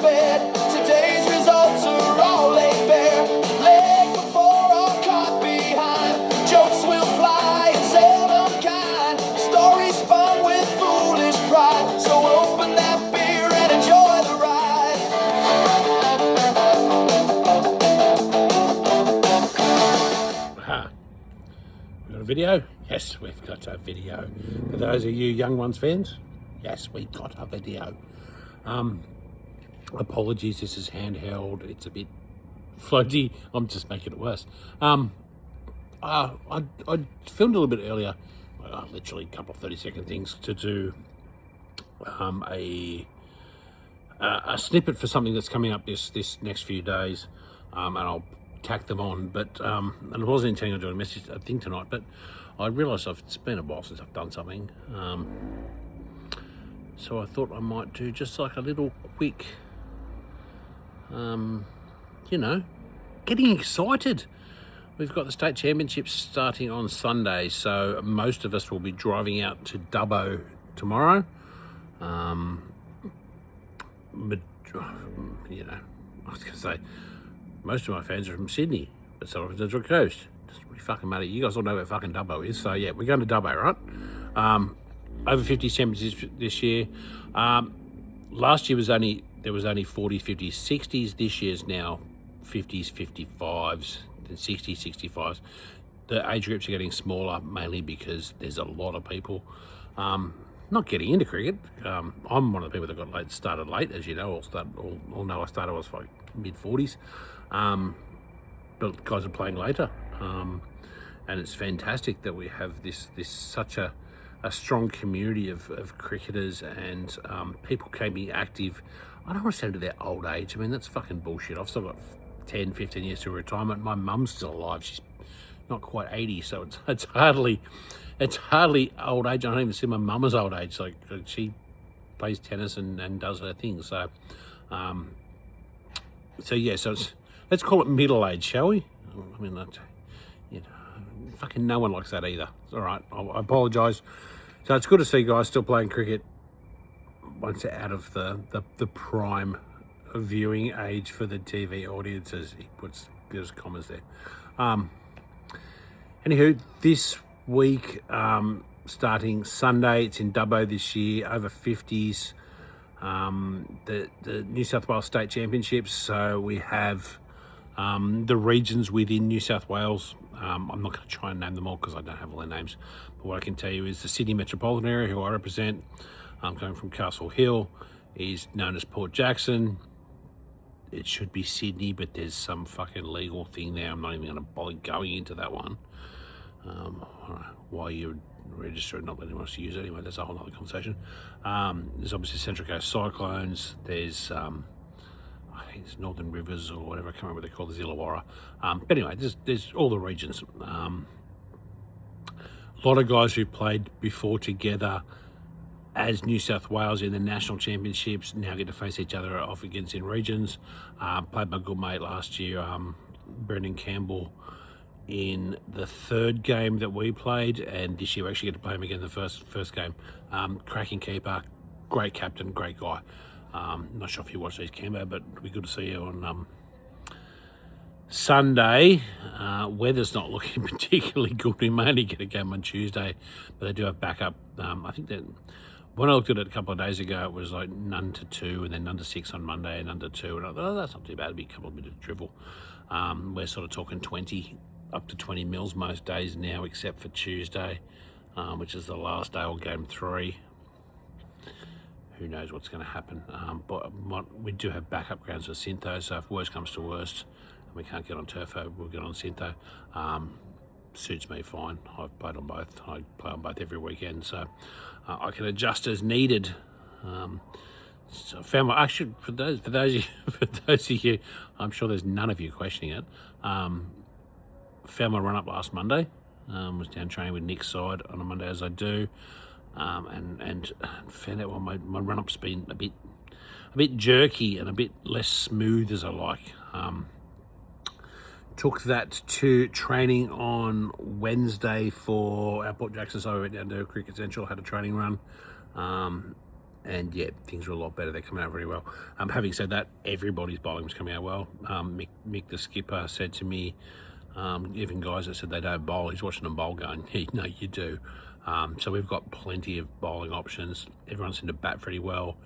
fed. Today's results are all laid bare. Leg before or caught behind. Jokes will fly and seldom kind. Stories spun with foolish pride. So open that beer and enjoy the ride. We got a video? Yes, we've got a video. For those of you Young Ones fans, yes, we got a video. Apologies, this is handheld. It's a bit floaty. I'm just making it worse. I filmed a little bit earlier, literally a couple of 30-second things to do a snippet for something that's coming up this next few days, and I'll tack them on. But and I wasn't intending on doing a thing tonight, but I realised it's been a while since I've done something. So I thought I might do just like a little quick, getting excited. We've got the state championships starting on Sunday, so most of us will be driving out to Dubbo tomorrow. But, I was going to say, most of my fans are from Sydney, but some of them are from the coast. Doesn't really fucking matter. You guys all know where fucking Dubbo is, so yeah, we're going to Dubbo, right? Over 50 championships this year. Last year there was only 40s, 50s, 60s. This year's now 50s, 55s, then 60s, 65s. The age groups are getting smaller, mainly because there's a lot of people not getting into cricket. I'm one of the people that started late, as you know. All know I started, I was like mid-40s. But guys are playing later. And it's fantastic that we have this such a strong community of cricketers and people keeping active. I don't want to say to their old age. I mean, that's fucking bullshit. I've still got 10, 15 years to retirement. My mum's still alive. She's not quite 80, so it's hardly old age. I don't even see my mama's old age. Like, she plays tennis and does her thing. So, let's call it middle age, shall we? I mean, fucking no one likes that either. It's all right. I apologise. So it's good to see guys still playing cricket once they're out of the prime viewing age for the TV audiences. He puts those commas there. Anywho, this week, starting Sunday, it's in Dubbo this year, over 50s. The New South Wales State Championships. So we have the regions within New South Wales. I'm not going to try and name them all because I don't have all their names. But what I can tell you is the Sydney metropolitan area, who I represent, coming from Castle Hill, is known as Port Jackson. It should be Sydney, but there's some fucking legal thing there. I'm not even going to bother going into that one. Why you register and not let anyone else use it anyway, that's a whole other conversation. There's obviously Central Coast Cyclones. There's I think it's Northern Rivers or whatever, I can't remember what they're called, the Illawarra. But anyway, there's all the regions. A lot of guys who played before together as New South Wales in the national championships now get to face each other off against in regions. Played my good mate last year, Brendan Campbell, in the third game that we played, and this year we actually get to play him again in the first game. Cracking keeper, great captain, great guy. Not sure if you watched these, Cambo, but it'll be good to see you on Sunday. Weather's not looking particularly good. We may only get a game on Tuesday, but they do have backup. I think that when I looked at it a couple of days ago, it was like none to 2 and then none to 6 on Monday and none to 2. And I thought, oh, that's not too bad. It'll be a couple of bit of drivel. We're sort of talking 20 up to 20 mils most days now, except for Tuesday, which is the last day or game 3. Who knows what's going to happen. But we do have backup grounds for Syntho, so if worst comes to worst and we can't get on Turfo, we'll get on Syntho. Suits me fine. I've played on both. I play on both every weekend, so I can adjust as needed. So found my, actually, for those of you, I'm sure there's none of you questioning it. Found my run up last Monday. Was down training with Nick's side on a Monday, as I do. And found out my run-up's been a bit jerky and a bit less smooth as I like. Took that to training on Wednesday for our Port Jackson side. We went down to Cricket Central, had a training run. And yeah, things are a lot better. They're coming out very well. Having said that, everybody's bowling was coming out well. Mick the skipper said to me, even guys that said they don't bowl, he's watching them bowl going, yeah, no, you do. So we've got plenty of bowling options. Everyone seemed to bat pretty well.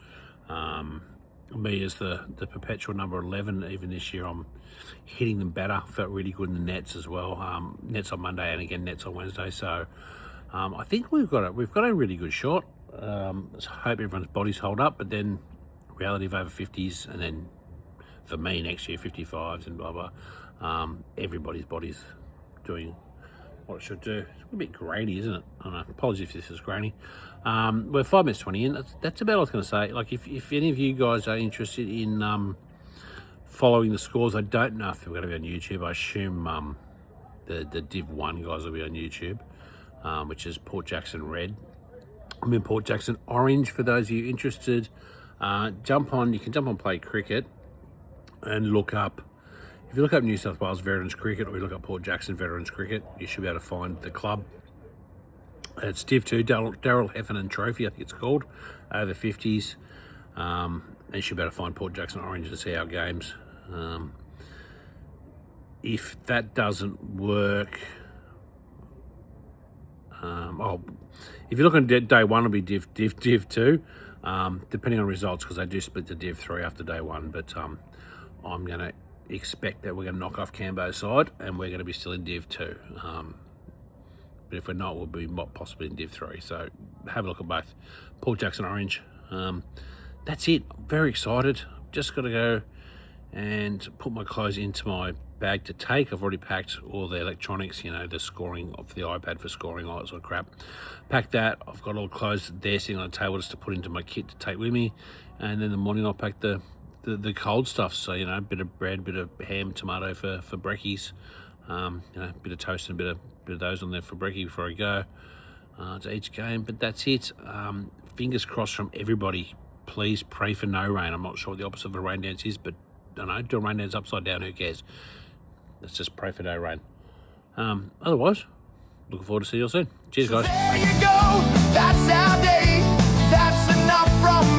Me as the perpetual number 11, even this year, I'm hitting them better. Felt really good in the nets as well. Nets on Monday and again nets on Wednesday. So I think we've got a really good shot. Let's hope everyone's bodies hold up, but then reality of over 50s, and then for me next year 55s and blah blah. Everybody's body's doing what it should do. It's a bit grainy, isn't it? I don't know. Apologies if this is grainy. We're 5 minutes 20 in. That's about all I was going to say. Like, if any of you guys are interested in following the scores, I don't know if they're going to be on YouTube. I assume the Div 1 guys will be on YouTube, which is Port Jackson Red. I'm in Port Jackson Orange for those of you interested. You can jump on Play Cricket and look up. If you look up New South Wales Veterans Cricket, or you look up Port Jackson Veterans Cricket, you should be able to find the club. It's Div 2, Darryl Heffernan Trophy, I think it's called, over 50s. And you should be able to find Port Jackson Orange and see our games. If that doesn't work, if you look on day one, it'll be Div 2, depending on results, because they do split to Div 3 after day one. But I'm going to expect that we're going to knock off Cambo's side, and we're going to be still in Div 2. But if we're not, we'll be possibly in Div 3. So have a look at both. Port Jackson Orange. That's it. I'm very excited. Just got to go and put my clothes into my bag to take. I've already packed all the electronics, the scoring of the iPad for scoring, all that sort of crap. Packed that. I've got all the clothes there sitting on the table just to put into my kit to take with me. And then in the morning I'll pack the cold stuff. So, a bit of bread, bit of ham, tomato for brekkies. A bit of toast and a bit of those on there for brekkie before I go to each game. But that's it. Fingers crossed from everybody. Please pray for no rain. I'm not sure what the opposite of a rain dance is, but I don't know. Do a rain dance upside down. Who cares? Let's just pray for no rain. Otherwise, looking forward to seeing you all soon. Cheers, guys. There you go. That's our day. That's enough from